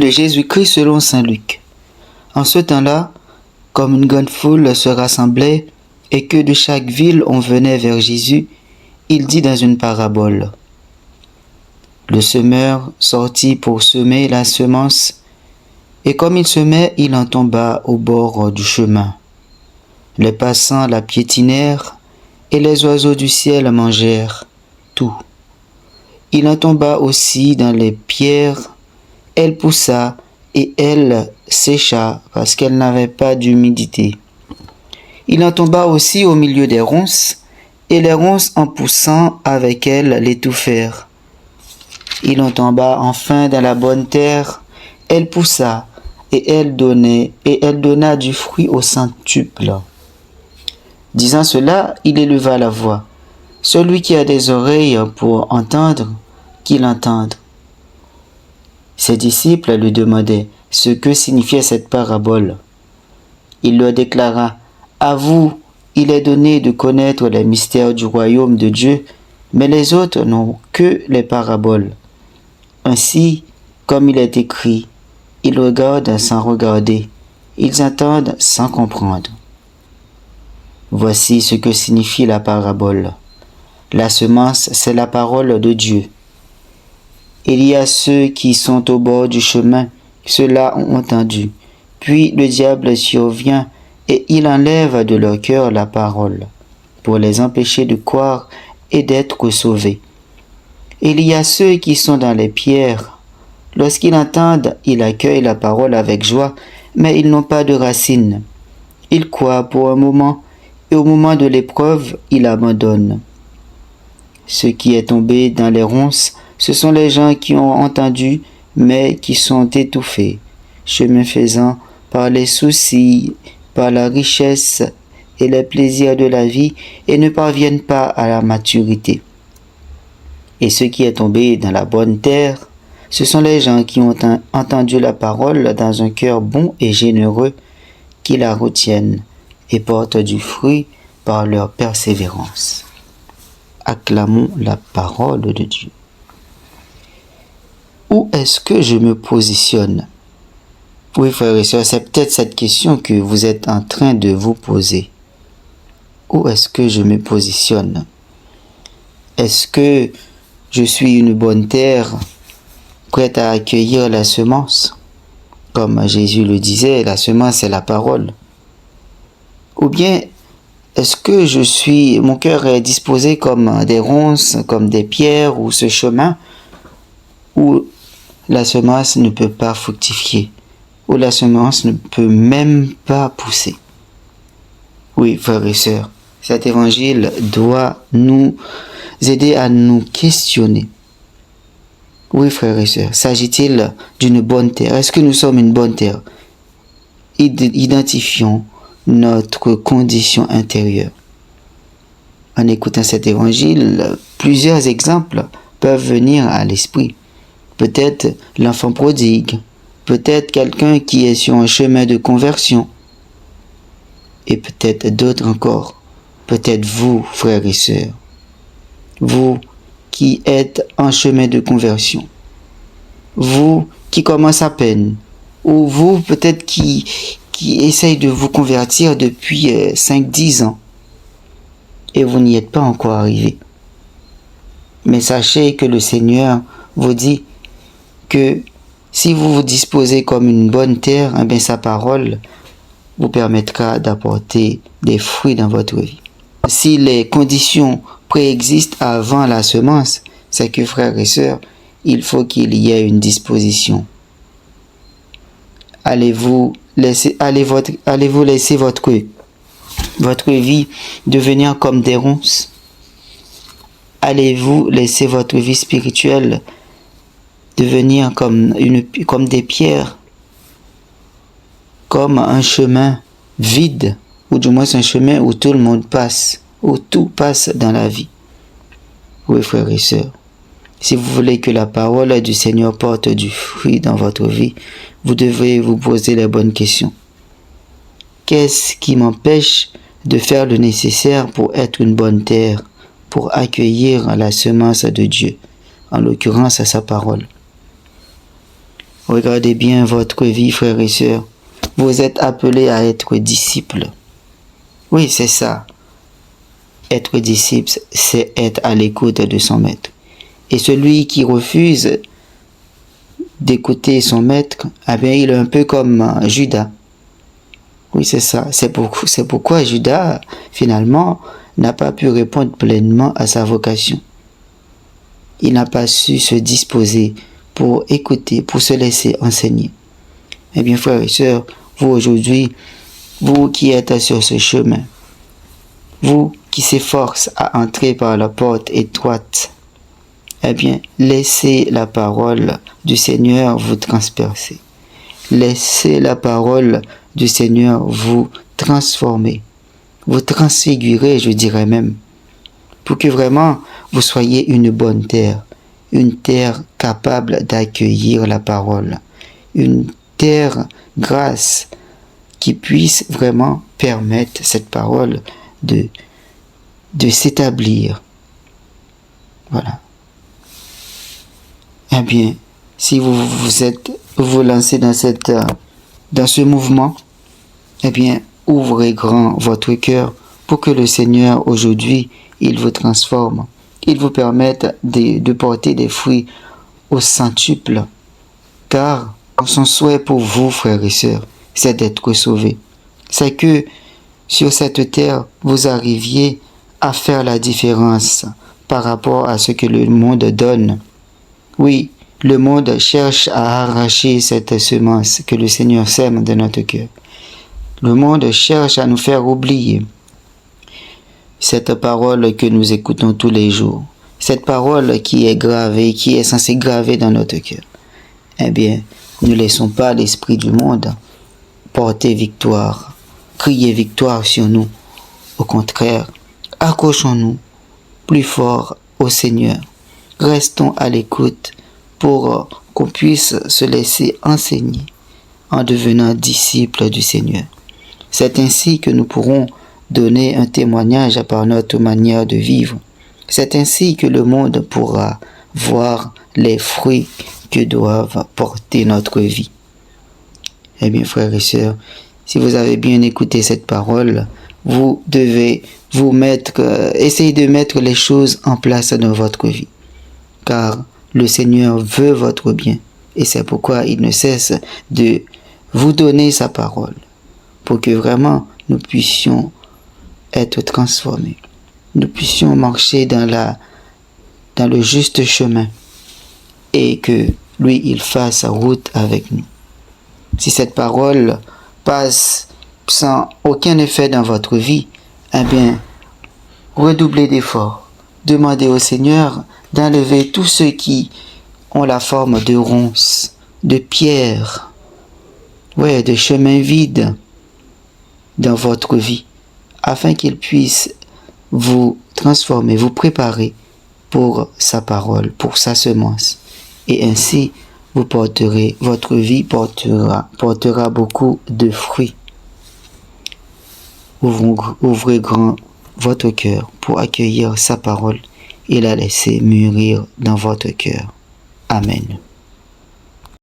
de Jésus-Christ selon saint Luc. En ce temps-là, comme une grande foule se rassemblait et que de chaque ville on venait vers Jésus, il dit dans une parabole. Le semeur sortit pour semer la semence, et comme il semait, il en tomba au bord du chemin. Les passants la piétinèrent, et les oiseaux du ciel mangèrent tout. Il en tomba aussi dans les pierres, elle poussa, et elle sécha parce qu'elle n'avait pas d'humidité. Il en tomba aussi au milieu des ronces, et les ronces en poussant avec elle l'étouffèrent. Il en tomba enfin dans la bonne terre, elle poussa, et elle donna du fruit au centuple. Disant cela, il éleva la voix. Celui qui a des oreilles pour entendre, qu'il entende. Ses disciples lui demandaient ce que signifiait cette parabole. Il leur déclara, « À vous, il est donné de connaître les mystères du royaume de Dieu, mais les autres n'ont que les paraboles. Ainsi, comme il est écrit, ils regardent sans regarder, ils entendent sans comprendre. » Voici ce que signifie la parabole. La semence, c'est la parole de Dieu. Il y a ceux qui sont au bord du chemin, ceux-là ont entendu. Puis le diable survient et il enlève de leur cœur la parole, pour les empêcher de croire et d'être sauvés. Il y a ceux qui sont dans les pierres. Lorsqu'ils entendent, ils accueillent la parole avec joie, mais ils n'ont pas de racines. Ils croient pour un moment, et au moment de l'épreuve, ils abandonnent. Ce qui est tombé dans les ronces, ce sont les gens qui ont entendu, mais qui sont étouffés, chemin faisant par les soucis, par la richesse et les plaisirs de la vie, et ne parviennent pas à la maturité. Et ce qui est tombé dans la bonne terre, ce sont les gens qui ont entendu la parole dans un cœur bon et généreux, qui la retiennent et portent du fruit par leur persévérance. Acclamons la parole de Dieu. Où est-ce que je me positionne? Oui, frères et sœurs, c'est peut-être cette question que vous êtes en train de vous poser. Où est-ce que je me positionne? Est-ce que je suis une bonne terre, prête à accueillir la semence? Comme Jésus le disait, la semence c'est la parole. Ou bien, est-ce que mon cœur est disposé comme des ronces, comme des pierres, ou ce chemin où la semence ne peut pas fructifier, où la semence ne peut même pas pousser? Oui, frères et sœurs, cet évangile doit nous aider à nous questionner. Oui, frères et sœurs, s'agit-il d'une bonne terre? Est-ce que nous sommes une bonne terre? Identifions notre condition intérieure. En écoutant cet évangile, plusieurs exemples peuvent venir à l'esprit. Peut-être l'enfant prodigue, peut-être quelqu'un qui est sur un chemin de conversion, et peut-être d'autres encore. Peut-être vous, frères et sœurs, vous qui êtes en chemin de conversion, vous qui commencez à peine, ou vous peut-être qui essaye de vous convertir depuis 5-10 ans et vous n'y êtes pas encore arrivé. Mais sachez que le Seigneur vous dit que si vous vous disposez comme une bonne terre, eh bien, sa parole vous permettra d'apporter des fruits dans votre vie. Si les conditions préexistent avant la semence, c'est que, frères et sœurs, il faut qu'il y ait une disposition. Allez-vous laisser votre vie devenir comme des ronces? Allez-vous laisser votre vie spirituelle devenir comme des pierres, comme un chemin vide, ou du moins un chemin où tout le monde passe, où tout passe dans la vie? Oui, frères et sœurs, si vous voulez que la parole du Seigneur porte du fruit dans votre vie, vous devez vous poser les bonnes questions. Qu'est-ce qui m'empêche de faire le nécessaire pour être une bonne terre, pour accueillir la semence de Dieu, en l'occurrence sa parole? Regardez bien votre vie, frères et sœurs. Vous êtes appelés à être disciples. Oui, c'est ça. Être disciple, c'est être à l'écoute de son maître. Et celui qui refuse d'écouter son maître, eh bien, il est un peu comme Judas. Oui, c'est ça. C'est pourquoi Judas, finalement, n'a pas pu répondre pleinement à sa vocation. Il n'a pas su se disposer pour écouter, pour se laisser enseigner. Eh bien, frères et sœurs, vous aujourd'hui, vous qui êtes sur ce chemin, vous qui s'efforcez à entrer par la porte étroite, eh bien, laissez la parole du Seigneur vous transpercer. Laissez la parole du Seigneur vous transformer, vous transfigurer, je dirais même, pour que vraiment vous soyez une bonne terre capable d'accueillir la parole, une terre grâce qui puisse vraiment permettre cette parole de s'établir. Voilà. Eh bien, si vous lancez dans ce mouvement, eh bien, ouvrez grand votre cœur pour que le Seigneur aujourd'hui, il vous transforme, il vous permette de porter des fruits au centuple. Car son souhait pour vous, frères et sœurs, c'est d'être sauvés. C'est que sur cette terre, vous arriviez à faire la différence par rapport à ce que le monde donne. Oui, le monde cherche à arracher cette semence que le Seigneur sème dans notre cœur. Le monde cherche à nous faire oublier cette parole que nous écoutons tous les jours. Cette parole qui est gravée, qui est censée graver dans notre cœur. Eh bien, ne laissons pas l'esprit du monde porter victoire, crier victoire sur nous. Au contraire, accrochons-nous plus fort au Seigneur. Restons à l'écoute pour qu'on puisse se laisser enseigner en devenant disciples du Seigneur. C'est ainsi que nous pourrons donner un témoignage par notre manière de vivre. C'est ainsi que le monde pourra voir les fruits que doivent porter notre vie. Eh bien, frères et sœurs, si vous avez bien écouté cette parole, vous devez essayer de mettre les choses en place dans votre vie. Car le Seigneur veut votre bien. Et c'est pourquoi il ne cesse de vous donner sa parole. Pour que vraiment nous puissions être transformés. Nous puissions marcher dans le juste chemin. Et que lui, il fasse route avec nous. Si cette parole passe sans aucun effet dans votre vie, eh bien, redoublez d'efforts. Demandez au Seigneur d'enlever tous ceux qui ont la forme de ronces, de pierres, de chemins vides dans votre vie, afin qu'il puisse vous transformer, vous préparer pour sa parole, pour sa semence. Et ainsi, votre vie portera beaucoup de fruits. Ouvrez grand votre cœur pour accueillir sa parole et la laisser mûrir dans votre cœur. Amen.